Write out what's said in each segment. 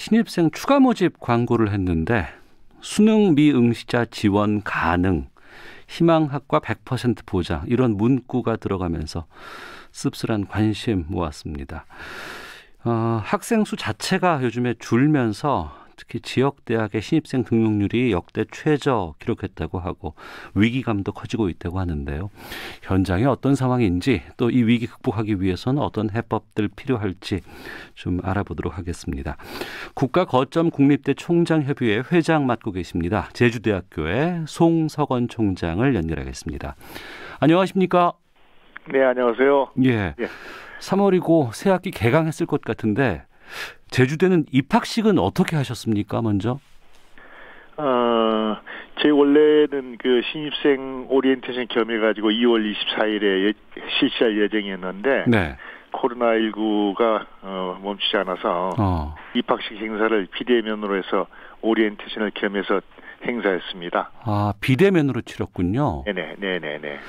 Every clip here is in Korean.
신입생 추가 모집 광고를 했는데 수능 미응시자 지원 가능, 희망학과 100% 보장 이런 문구가 들어가면서 씁쓸한 관심 모았습니다. 학생 수 자체가 요즘에 줄면서 특히 지역대학의 신입생 등록률이 역대 최저 기록했다고 하고 위기감도 커지고 있다고 하는데요. 현장에 어떤 상황인지 또 이 위기 극복하기 위해서는 어떤 해법들 필요할지 좀 알아보도록 하겠습니다. 국가거점국립대 총장협의회 회장 맡고 계십니다. 제주대학교의 송석원 총장을 연결하겠습니다. 안녕하십니까? 네, 안녕하세요. 예. 3월이고 새 학기 개강했을 것 같은데 제주대는 입학식은 어떻게 하셨습니까? 먼저. 제 원래는 그 신입생 오리엔테이션 겸해가지고 2월 24일에 실시할 예정이었는데 네. 코로나19가 멈추지 않아서 입학식 행사를 비대면으로 해서 오리엔테이션을 겸해서 행사했습니다. 아, 비대면으로 치렀군요. 네네.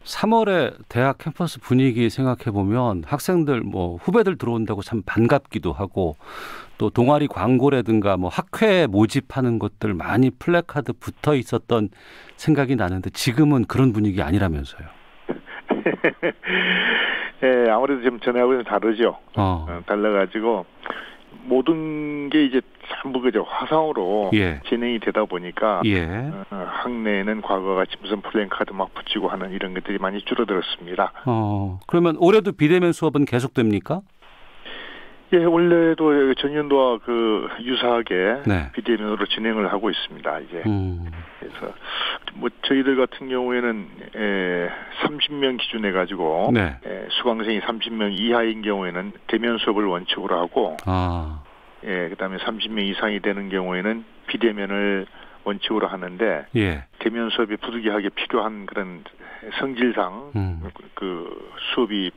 3월에 대학 캠퍼스 분위기 생각해보면 학생들 후배들 들어온다고 참 반갑기도 하고 또 동아리 광고라든가 학회 모집하는 것들 많이 플래카드 붙어 있었던 생각이 나는데 지금은 그런 분위기 아니라면서요. 네, 아무래도 좀 전에하고는 다르죠. 달라가지고 모든 게 이제 전부 그저 화상으로 진행이 되다 보니까 학내에는 과거 같이 무슨 플랜카드 막 붙이고 하는 이런 것들이 많이 줄어들었습니다. 그러면 올해도 비대면 수업은 계속됩니까? 예, 원래도 전년도와 유사하게 비대면으로 진행을 하고 있습니다. 이제 그래서 저희들 같은 경우에는 30명 기준해 가지고 수강생이 30명 이하인 경우에는 대면 수업을 원칙으로 하고, 그다음에 30명 이상이 되는 경우에는 비대면을 원칙으로 하는데 대면 수업이 부득이하게 필요한 그런 성질상 수업이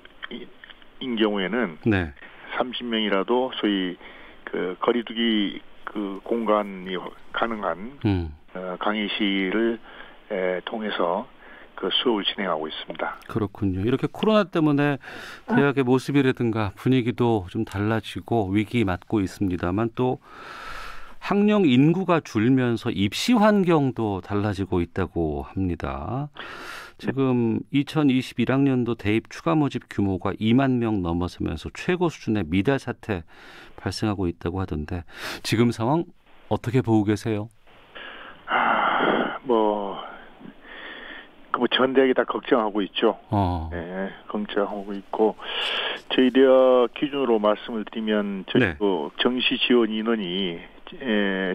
인 경우에는 30명이라도 소위 거리두기 공간이 가능한 강의실을 통해서 수업을 진행하고 있습니다. 그렇군요. 이렇게 코로나 때문에 대학의 모습이라든가 분위기도 좀 달라지고 위기 맞고 있습니다만 또 학령 인구가 줄면서 입시 환경도 달라지고 있다고 합니다. 지금 2021학년도 대입 추가 모집 규모가 2만 명 넘어서면서 최고 수준의 미달 사태 발생하고 있다고 하던데 지금 상황 어떻게 보고 계세요? 전 대학이 다 걱정하고 있죠. 걱정하고 있고 저희 대학 기준으로 말씀을 드리면 저희 정시 지원 인원이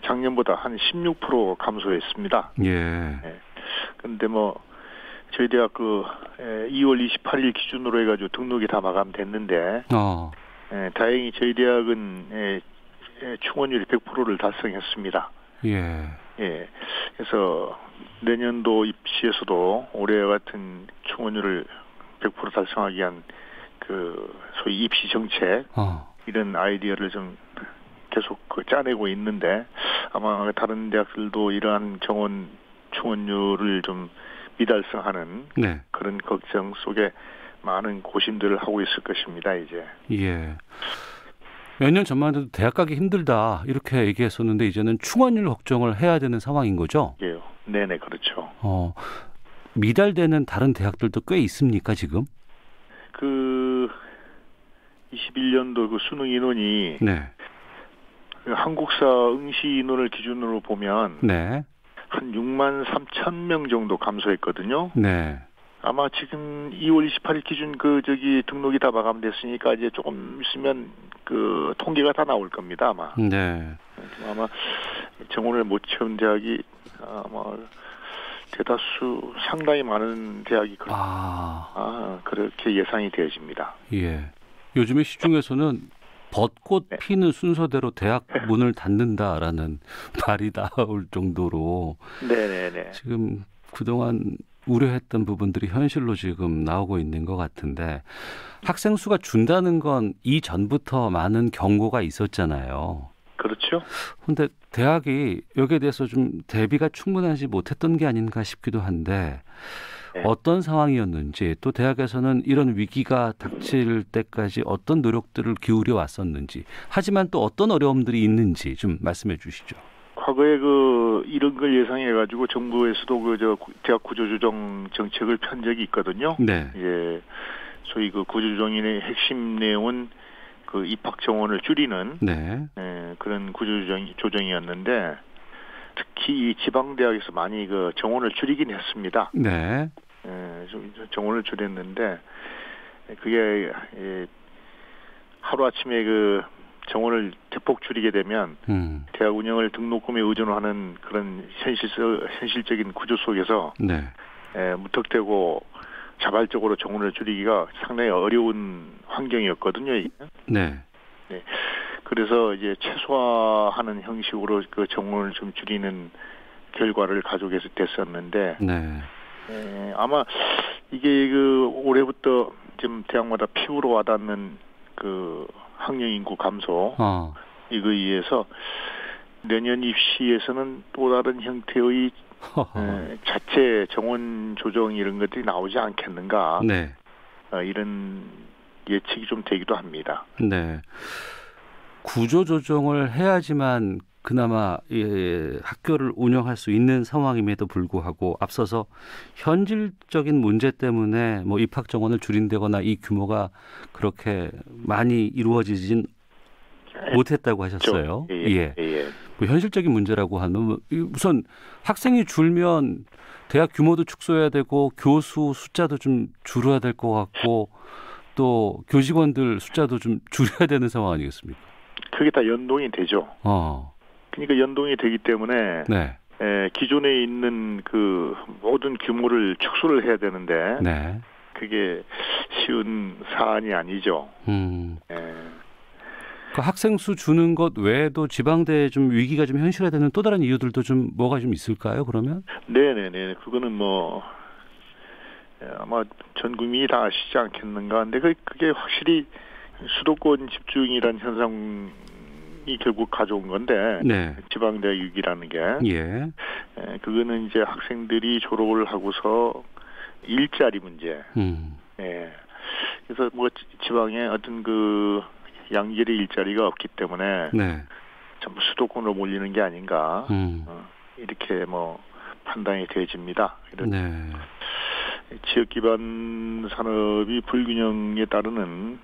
작년보다 한 16% 감소했습니다. 그런데 저희 대학 2월 28일 기준으로 해가지고 등록이 다 마감됐는데 다행히 저희 대학은 충원율이 100%를 달성했습니다. 그래서 내년도 입시에서도 올해와 같은 충원율을 100% 달성하기 위한 소위 입시 정책 이런 아이디어를 좀 계속 짜내고 있는데 아마 다른 대학들도 이러한 정원 충원율을 좀 미달성하는 그런 걱정 속에 많은 고심들을 하고 있을 것입니다. 이제. 몇 년 전만 해도 대학 가기 힘들다 이렇게 얘기했었는데 이제는 충원율 걱정을 해야 되는 상황인 거죠? 네네, 그렇죠. 미달되는 다른 대학들도 꽤 있습니까 지금? 21년도 수능 인원이 한국사 응시 인원을 기준으로 보면 한 6만 3천 명 정도 감소했거든요. 아마 지금 2월 28일 기준 등록이 다 마감됐으니까 이제 조금 있으면 통계가 다 나올 겁니다 아마. 아마 정원을 못 채운 대학이 아마 대다수 상당히 많은 대학이 그렇게 예상이 되어집니다. 요즘에 시중에서는 벚꽃 피는 순서대로 대학 문을 닫는다라는 말이 나올 정도로 지금 그동안 우려했던 부분들이 현실로 지금 나오고 있는 것 같은데 학생 수가 준다는 건 이전부터 많은 경고가 있었잖아요. 그렇죠. 그런데 대학이 여기에 대해서 좀 대비가 충분하지 못했던 게 아닌가 싶기도 한데 네. 어떤 상황이었는지 또 대학에서는 이런 위기가 닥칠 때까지 어떤 노력들을 기울여 왔었는지 하지만 또 어떤 어려움들이 있는지 좀 말씀해 주시죠. 과거에 이런 걸 예상해 가지고 정부에서도 대학 구조조정 정책을 편 적이 있거든요. 네. 예. 소위 구조조정의 핵심 내용은 입학 정원을 줄이는 네. 그런 구조조정이었는데 특히 이 지방대학에서 많이 정원을 줄이긴 했습니다. 네. 정원을 줄였는데 그게 하루아침에 정원을 대폭 줄이게 되면 대학 운영을 등록금에 의존하는 그런 현실적인 구조 속에서 네. 무턱대고 자발적으로 정원을 줄이기가 상당히 어려운 환경이었거든요. 네. 네. 그래서 이제 최소화하는 형식으로 정원을 좀 줄이는 결과를 가져오게 됐었는데, 네. 아마 이게 올해부터 지금 대학마다 피부로 와닿는 학령 인구 감소 이거에 의해서 내년 입시에서는 또 다른 형태의 자체 정원 조정 이런 것들이 나오지 않겠는가. 네. 이런 예측이 좀 되기도 합니다. 네. 구조 조정을 해야지만 그나마 학교를 운영할 수 있는 상황임에도 불구하고 앞서서 현실적인 문제 때문에 입학 정원을 줄인다거나 이 규모가 그렇게 많이 이루어지진 못했다고 하셨어요. 예. 현실적인 문제라고 하면 우선 학생이 줄면 대학 규모도 축소해야 되고 교수 숫자도 좀 줄여야 될 것 같고 또 교직원들 숫자도 좀 줄여야 되는 상황 아니겠습니까? 그게 다 연동이 되죠. 그러니까 연동이 되기 때문에 네. 기존에 있는 모든 규모를 축소를 해야 되는데 네. 그게 쉬운 사안이 아니죠. 그 학생 수 주는 것 외에도 지방대에 좀 위기가 좀 현실화되는 또 다른 이유들도 좀 뭐가 좀 있을까요? 그러면? 네네네. 그거는 아마 전 국민이 다 아시지 않겠는가. 근데 그게 확실히 수도권 집중이라는 현상이 결국 가져온 건데, 네. 지방대학 위기라는 게, 예. 그거는 이제 학생들이 졸업을 하고서 일자리 문제. 그래서 지방에 어떤 양질의 일자리가 없기 때문에 네. 전부 수도권으로 몰리는 게 아닌가. 이렇게 판단이 되어집니다. 이런 네. 지역 기반 산업이 불균형에 따르는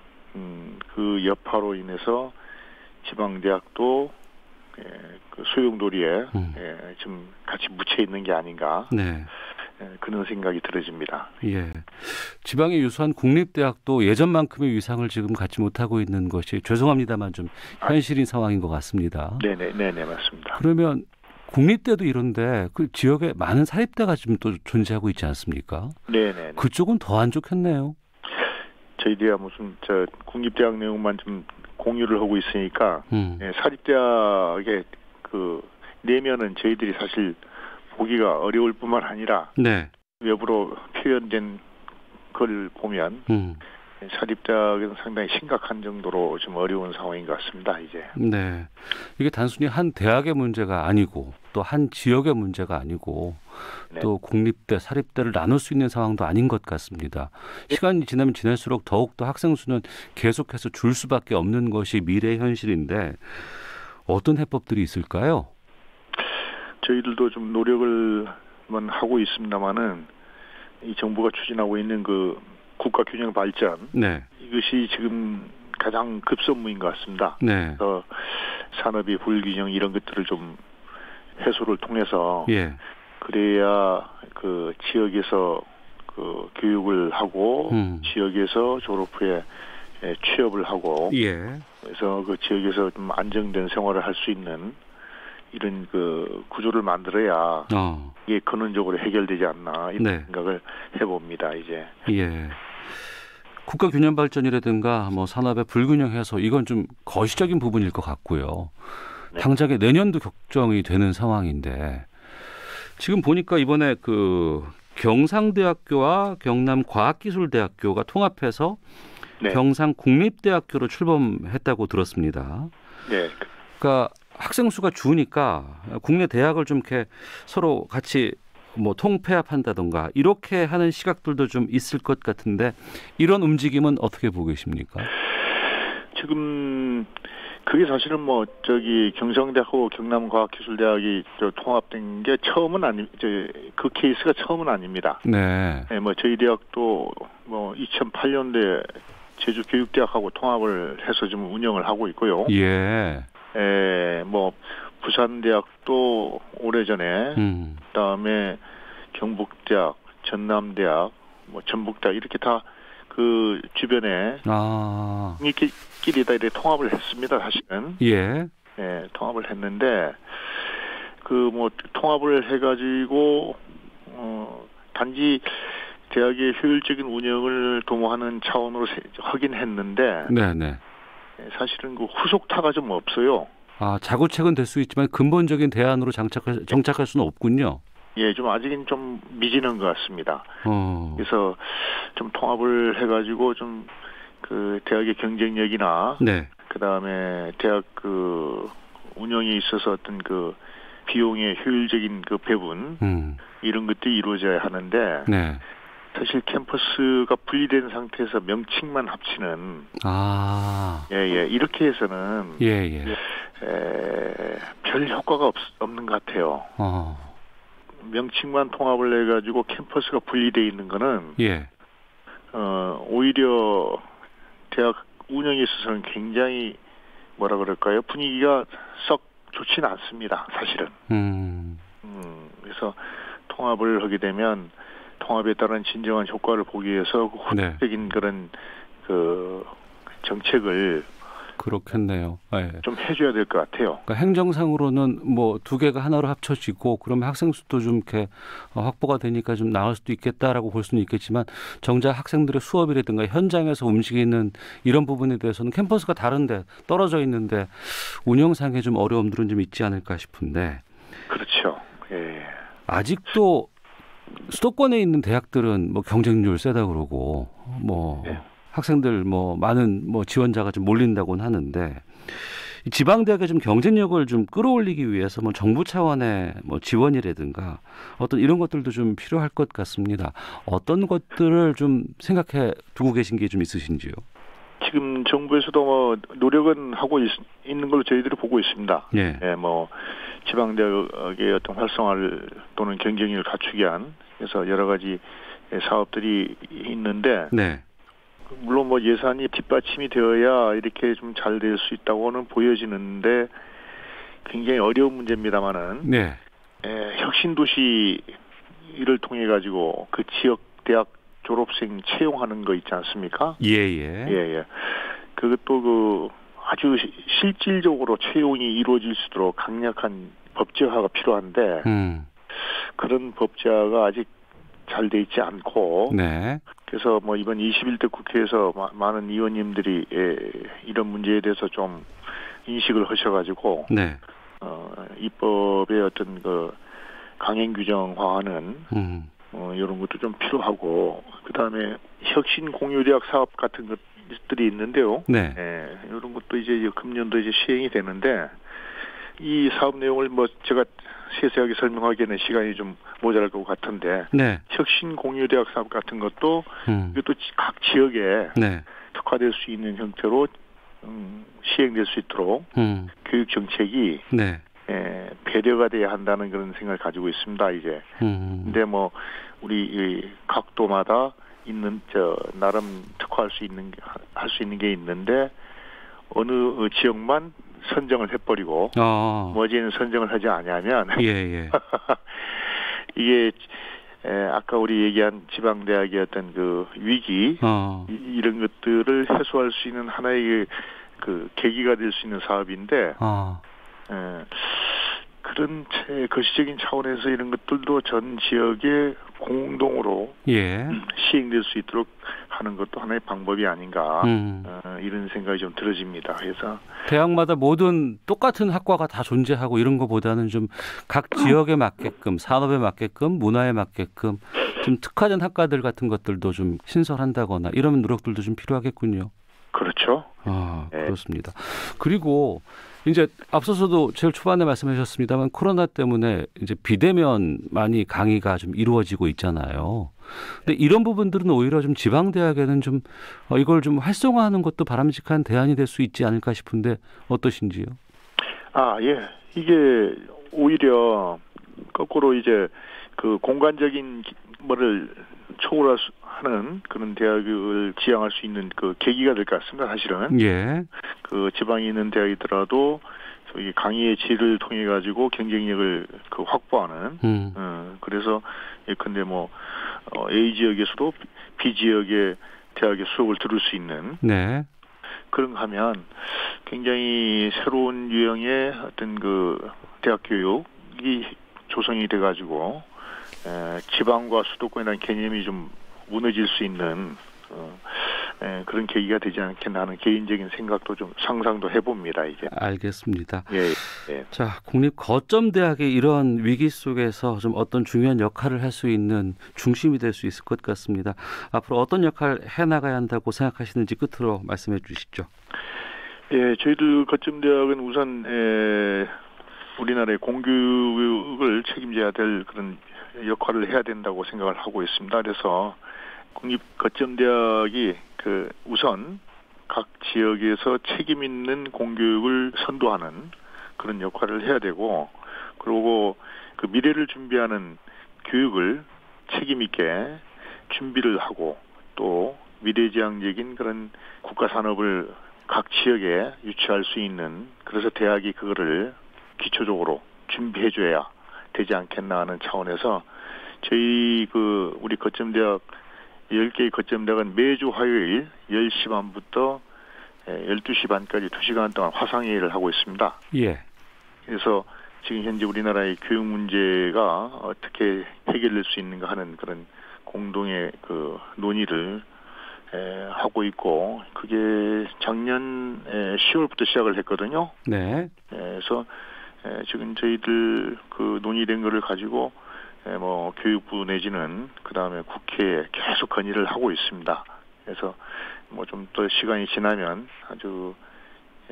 그 여파로 인해서 지방대학도 소용돌이에 좀 같이 묻혀 있는 게 아닌가. 네. 그런 생각이 들어집니다. 예. 지방에 유수한 국립대학도 예전만큼의 위상을 지금 갖지 못하고 있는 것이 죄송합니다만 좀 현실인 상황인 것 같습니다. 네네, 맞습니다. 그러면 국립대도 이런데 그 지역에 많은 사립대가 지금 또 존재하고 있지 않습니까? 네네. 그쪽은 더 안 좋겠네요. 저희들이 무슨 국립대학 내용만 좀 공유를 하고 있으니까 사립대학의 내면은 저희들이 사실 보기가 어려울 뿐만 아니라 네. 외부로 표현된 걸 보면 사립대학은 상당히 심각한 정도로 좀 어려운 상황인 것 같습니다. 이제. 네. 이게 단순히 한 대학의 문제가 아니고 또 한 지역의 문제가 아니고 네. 또 국립대, 사립대를 나눌 수 있는 상황도 아닌 것 같습니다. 시간이 지나면 지날수록 더욱더 학생 수는 계속해서 줄 수밖에 없는 것이 미래의 현실인데 어떤 해법들이 있을까요? 저희들도 좀 노력을 하고 있습니다만은 이 정부가 추진하고 있는 국가 균형 발전 네. 이것이 지금 가장 급선무인 것 같습니다. 네. 그래서 산업의 불균형 이런 것들을 좀 해소를 통해서 그래야 지역에서 교육을 하고 지역에서 졸업 후에 취업을 하고 그래서 지역에서 좀 안정된 생활을 할 수 있는 이런 구조를 만들어야 이게 근원적으로 해결되지 않나 이런 생각을 해봅니다. 이제. 예. 국가 균형 발전이라든가 산업의 불균형 해소 이건 좀 거시적인 부분일 것 같고요. 네. 당장에 내년도 걱정이 되는 상황인데 지금 보니까 이번에 경상대학교와 경남과학기술대학교가 통합해서 경상국립대학교로 출범했다고 들었습니다. 네. 그러니까 학생 수가 주니까 국내 대학을 좀 이렇게 서로 같이 뭐 통폐합한다던가 이렇게 하는 시각들도 좀 있을 것 같은데 이런 움직임은 어떻게 보고 계십니까? 지금 그게 사실은 뭐 경성대하고 경남과학기술대학이 통합된 게 처음은 그 케이스가 처음은 아닙니다. 네. 네, 뭐 저희 대학도 뭐 2008년도에 제주교육대학하고 통합을 해서 지금 운영을 하고 있고요. 예. 뭐 부산대학도 오래전에 그다음에 경북대학, 전남대학, 뭐 전북대학 이렇게 다 그 주변에 끼리 다 이렇게 통합을 했습니다. 사실은. 예. 예, 통합을 했는데 그 뭐 통합을 해가지고 단지 대학의 효율적인 운영을 도모하는 차원으로 하긴 했는데, 네네. 사실은 그 후속타가 좀 없어요. 자구책은 될 수 있지만 근본적인 대안으로 정착할 수는 없군요. 예, 좀 아직은 좀 미진한 것 같습니다. 그래서 좀 통합을 해가지고 좀 그 대학의 경쟁력이나, 네. 그 다음에 대학 그 운영에 있어서 어떤 그 비용의 효율적인 그 배분 이런 것들이 이루어져야 하는데, 네. 사실 캠퍼스가 분리된 상태에서 명칭만 합치는 이렇게 해서는 별 효과가 없는 것 같아요. 명칭만 통합을 해가지고 캠퍼스가 분리되어 있는 거는 오히려 대학 운영에 있어서는 굉장히 뭐라 그럴까요? 분위기가 썩 좋지는 않습니다. 사실은. 그래서 통합을 하게 되면 통합에 따른 진정한 효과를 보기 위해서 후속적인 그런 그 정책을 그렇겠네요. 네. 좀 해줘야 될 것 같아요. 그러니까 행정상으로는 뭐 두 개가 하나로 합쳐지고 그러면 학생 수도 좀 이렇게 확보가 되니까 좀 나을 수도 있겠다라고 볼 수는 있겠지만 정작 학생들의 수업이라든가 현장에서 움직이는 이런 부분에 대해서는 캠퍼스가 다른데 떨어져 있는데 운영상에 좀 어려움들은 좀 있지 않을까 싶은데. 그렇죠. 예. 아직도 수도권에 있는 대학들은 뭐 경쟁률 세다 그러고 뭐 학생들 뭐 많은 뭐 지원자가 좀 몰린다고는 하는데 지방 대학의 좀 경쟁력을 좀 끌어올리기 위해서 뭐 정부 차원의 뭐 지원이라든가 어떤 이런 것들도 좀 필요할 것 같습니다. 어떤 것들을 좀 생각해 두고 계신 게 좀 있으신지요? 지금 정부에서도 뭐 노력은 하고 있는 걸로 저희들이 보고 있습니다. 예. 예, 뭐 지방 대학의 어떤 활성화를 또는 경쟁력을 갖추기 위한 그래서 여러 가지 사업들이 있는데. 네. 물론 뭐 예산이 뒷받침이 되어야 이렇게 좀 잘 될 수 있다고는 보여지는데 굉장히 어려운 문제입니다만은 혁신도시를 통해 가지고 그 지역 대학 졸업생 채용하는 거 있지 않습니까? 예. 그것도 그 아주 실질적으로 채용이 이루어질 수 있도록 강력한 법제화가 필요한데 그런 법제화가 아직 잘 돼 있지 않고 그래서 뭐 이번 21대 국회에서 많은 의원님들이 이런 문제에 대해서 좀 인식을 하셔가지고 입법의 어떤 그 강행 규정화하는 이런 것도 좀 필요하고 그다음에 혁신 공유대학 사업 같은 것들이 있는데요. 이런 것도 이제 금년도 이제 시행이 되는데 이 사업 내용을 뭐 제가 세세하게 설명하기에는 시간이 좀 모자랄 것 같은데 혁신 공유대학 사업 같은 것도 이것도 각 지역에 특화될 수 있는 형태로 시행될 수 있도록 교육 정책이 배려가 돼야 한다는 그런 생각을 가지고 있습니다. 이제 근데 뭐 우리 각도마다 있는 나름 특화할 수 있는 게 있는데 어느 지역만 선정을 해버리고 머지는 선정을 하지 않으면 이게 아까 우리 얘기한 지방대학의 어떤 그 위기 이런 것들을 해소할 수 있는 하나의 그 계기가 될 수 있는 사업인데 그런 거시적인 차원에서 이런 것들도 전 지역에 공동으로 시행될 수 있도록 하는 것도 하나의 방법이 아닌가 이런 생각이 좀 들어집니다. 그래서 대학마다 모든 똑같은 학과가 다 존재하고 이런 것보다는 좀 각 지역에 맞게끔 산업에 맞게끔 문화에 맞게끔 좀 특화된 학과들 같은 것들도 좀 신설한다거나 이런 노력들도 좀 필요하겠군요. 그렇죠. 그렇습니다. 그리고 이제 앞서서도 제일 초반에 말씀하셨습니다만 코로나 때문에 이제 비대면만이 강의가 좀 이루어지고 있잖아요. 근데 이런 부분들은 오히려 좀 지방 대학에는 좀 이걸 좀 활성화하는 것도 바람직한 대안이 될 수 있지 않을까 싶은데 어떠신지요? 예. 이게 오히려 거꾸로 이제 그 공간적인 뭐를 초월하는 그런 대학을 지향할 수 있는 그 계기가 될 것 같습니다. 사실은. 예. 그 지방에 있는 대학이더라도 저기 강의의 질을 통해 가지고 경쟁력을 그 확보하는. 그래서 예컨대 뭐 A 지역에서도 B 지역의 대학의 수업을 들을 수 있는. 네. 그런 거 하면 굉장히 새로운 유형의 어떤 그 대학 교육이 조성이 돼 가지고 지방과 수도권이라는 개념이 좀 무너질 수 있는 그런 계기가 되지 않겠나 하는 개인적인 생각도 좀 상상도 해봅니다. 이제. 알겠습니다. 예. 자, 국립 거점 대학의 이런 위기 속에서 좀 어떤 중요한 역할을 할 수 있는 중심이 될 수 있을 것 같습니다. 앞으로 어떤 역할을 해나가야 한다고 생각하시는지 끝으로 말씀해 주시죠. 예, 저희들 거점 대학은 우선 우리나라의 공교육을 책임져야 될 그런 역할을 해야 된다고 생각을 하고 있습니다. 그래서 국립 거점 대학이 그 우선 각 지역에서 책임 있는 공교육을 선도하는 그런 역할을 해야 되고, 그리고 그 미래를 준비하는 교육을 책임 있게 준비를 하고, 또 미래지향적인 그런 국가 산업을 각 지역에 유치할 수 있는, 그래서 대학이 그거를 기초적으로 준비해줘야 되지 않겠나 하는 차원에서 저희 우리 거점대학 10개의 거점대학은 매주 화요일 10시 반부터 12시 반까지 2시간 동안 화상회의를 하고 있습니다. 예. 그래서 지금 현재 우리나라의 교육 문제가 어떻게 해결될 수 있는가 하는 그런 공동의 그 논의를 하고 있고, 그게 작년 10월부터 시작을 했거든요. 네. 그래서 지금 저희들 그 논의된 거를 가지고 뭐 교육부 내지는 그 다음에 국회에 계속 건의를 하고 있습니다. 그래서 뭐 좀 더 시간이 지나면 아주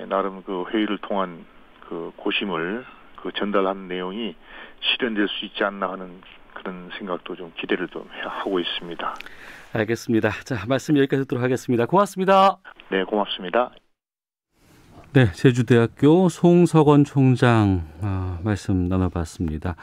나름 그 회의를 통한 그 고심을 그 전달하는 내용이 실현될 수 있지 않나 하는 그런 생각도 좀 기대를 좀 하고 있습니다. 알겠습니다. 자, 말씀 여기까지 듣도록 하겠습니다. 고맙습니다. 네, 고맙습니다. 네, 제주대학교 송석원 총장 말씀 나눠봤습니다.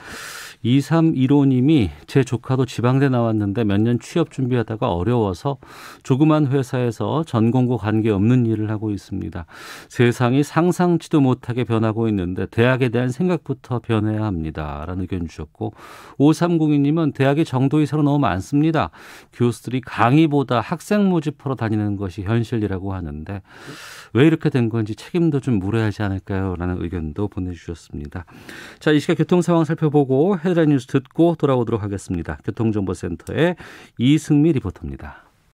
2315님이 제 조카도 지방대 나왔는데 몇 년 취업 준비하다가 어려워서 조그만 회사에서 전공과 관계없는 일을 하고 있습니다. 세상이 상상치도 못하게 변하고 있는데 대학에 대한 생각부터 변해야 합니다. 라는 의견 주셨고, 5302님은 대학의 정도 이사로 너무 많습니다. 교수들이 강의보다 학생 모집하러 다니는 것이 현실이라고 하는데 왜 이렇게 된 건지 책임도 좀 물어야 하지 않을까요? 라는 의견도 보내주셨습니다. 자, 이 시각 교통 상황 살펴보고 헤드라인 뉴스 듣고 돌아오도록 하겠습니다. 교통정보센터의 이승미 리포터입니다.